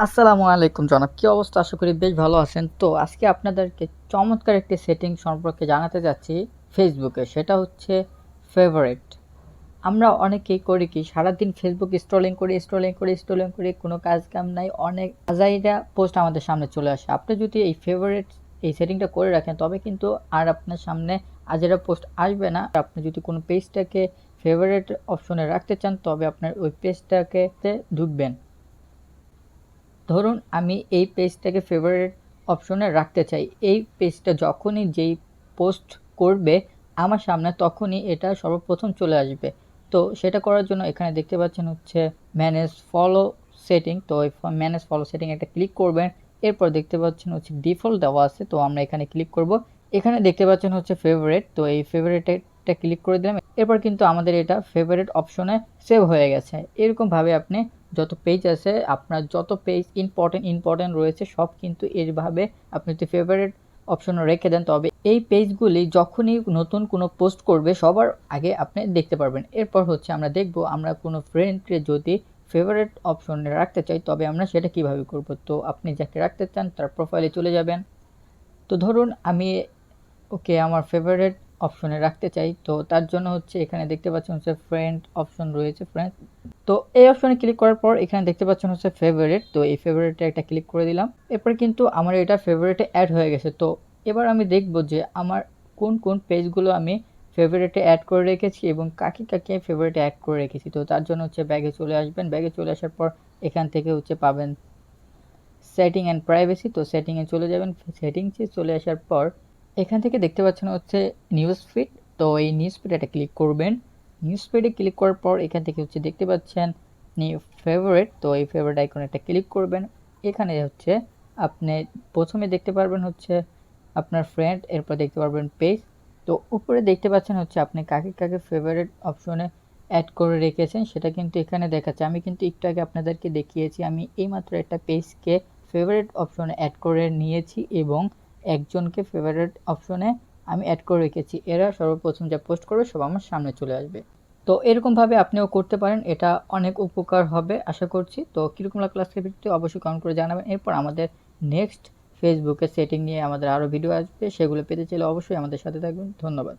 আসসালামু আলাইকুম জনাব, কি অবস্থা? আশা করি বেশ ভালো আছেন। তো আজকে আপনাদেরকে চমৎকার একটি সেটিং সম্পর্কে জানাতে যাচ্ছি ফেসবুকে, সেটা হচ্ছে ফেভারিট। আমরা অনেকেই করি কি, সারাদিন ফেসবুক স্ক্রলিং করি, কোনো কাজ কাম নাই, অনেক আজাইরা পোস্ট আমাদের সামনে চলে আসে। আপনি যদি এই ফেভারিট এই সেটিংটা করে রাখেন তবে কিন্তু আর আপনার সামনে আজাইরা পোস্ট আসবে না। আপনি যদি কোনো পেজটাকে ফেভারিট অপশনে রাখতে চান তবে আপনার ওই পেজটাকে ঢুকবেন। ধরুন আমি এই পেজটাকে ফেভারিট অপশনে রাখতে চাই। এই পেজটা যখনই যেই পোস্ট করবে আমার সামনে তখনই এটা সর্বপ্রথম চলে আসবে। তো সেটা করার জন্য এখানে দেখতে পাচ্ছেন হচ্ছে ম্যানেজ ফলো সেটিং। তো এই ম্যানেজ ফলো সেটিং একটা ক্লিক করবেন। এরপর দেখতে পাচ্ছেন হচ্ছে ডিফল্ট দেওয়া আছে, তো আমরা এখানে ক্লিক করব। এখানে দেখতে পাচ্ছেন হচ্ছে ফেভারিট, তো এই ফেভারিটটা ক্লিক করে দিলাম। এরপর কিন্তু আমাদের এটা ফেভারিট অপশনে সেভ হয়ে গেছে। এরকমভাবে আপনি যত পেজ আছে, আপনার যত পেজ ইম্পর্টেন্ট রয়েছে সব কিন্তু এইভাবে আপনি যদি ফেভারিট অপশনে রেখে দেন তবে এই পেজগুলি যখনই নতুন কোনো পোস্ট করবে সবার আগে আপনি দেখতে পারবেন। এরপর হচ্ছে আমরা দেখব আমরা কোনো ফ্রেন্ডকে যদি ফেভারিট অপশনে রাখতে চাই তবে আমরা সেটা কিভাবে করব। তো আপনি যাকে রাখতে চান তার প্রোফাইলে চলে যাবেন। তো ধরুন আমি ওকে আমার ফেভারিট অপশনে রাখতে চাই, তো তার জন্য হচ্ছে এখানে দেখতে পাচ্ছেন হচ্ছে ফ্রেন্ড অপশন রয়েছে, ফ্রেন্ড। তো এই অপশনে ক্লিক করার পর এখানে দেখতে পাচ্ছেন হচ্ছে ফেভারিট, তো এই ফেভারিটে একটা ক্লিক করে দিলাম। এরপর কিন্তু আমার এটা ফেভারিটে অ্যাড হয়ে গেছে। তো এবার আমি দেখব যে আমার কোন কোন পেজগুলো আমি ফেভারিটে অ্যাড করে রেখেছি এবং কাকে কাকে ফেভারিটে অ্যাড করে রেখেছি। তো তার জন্য হচ্ছে ব্যাগে চলে আসবেন। ব্যাগে চলে আসার পর এখান থেকে হচ্ছে পাবেন সেটিং অ্যান্ড প্রাইভেসি। তো সেটিংয়ে চলে যাবেন। সেটিংসে চলে আসার পর এখান থেকে দেখতে পাচ্ছেন হচ্ছে নিউজ ফিড। তো এই নিউজ ফিড এটা ক্লিক করবেন। নিউজ ফিডে ক্লিক করার পর এখান থেকে হচ্ছে দেখতে পাচ্ছেন নিউ ফেভারিট। তো এই ফেভারিট আইকনে একটা ক্লিক করবেন। এখানে হচ্ছে আপনি প্রথমে দেখতে পারবেন হচ্ছে আপনার ফ্রেন্ড, এরপর দেখতে পারবেন পেজ। তো উপরে দেখতে পাচ্ছেন হচ্ছে আপনি কাকে কাকে ফেভারিট অপশনে অ্যাড করে রেখেছেন সেটা কিন্তু এখানে দেখাচ্ছে। আমি কিন্তু একটু আগে আপনাদেরকে দেখিয়েছি আমি এইমাত্র একটা পেজকে ফেভারিট অপশনে অ্যাড করে নিয়েছি এবং একজনকে ফেভারিট অপশনে আমি অ্যাড করে রেখেছি। এরা সর্বপ্রথম যা পোস্ট করবে সব আমার সামনে চলে আসবে। তো এরকমভাবে আপনিও করতে পারেন, এটা অনেক উপকার হবে আশা করছি। তো কীরকম লাগলো আজকের ভিডিওটি অবশ্যই কমেন্ট করে জানাবেন। এরপর আমাদের নেক্সট ফেসবুকের সেটিং নিয়ে আমাদের আরও ভিডিও আসবে, সেগুলো পেতে চাইলে অবশ্যই আমাদের সাথে থাকবেন। ধন্যবাদ।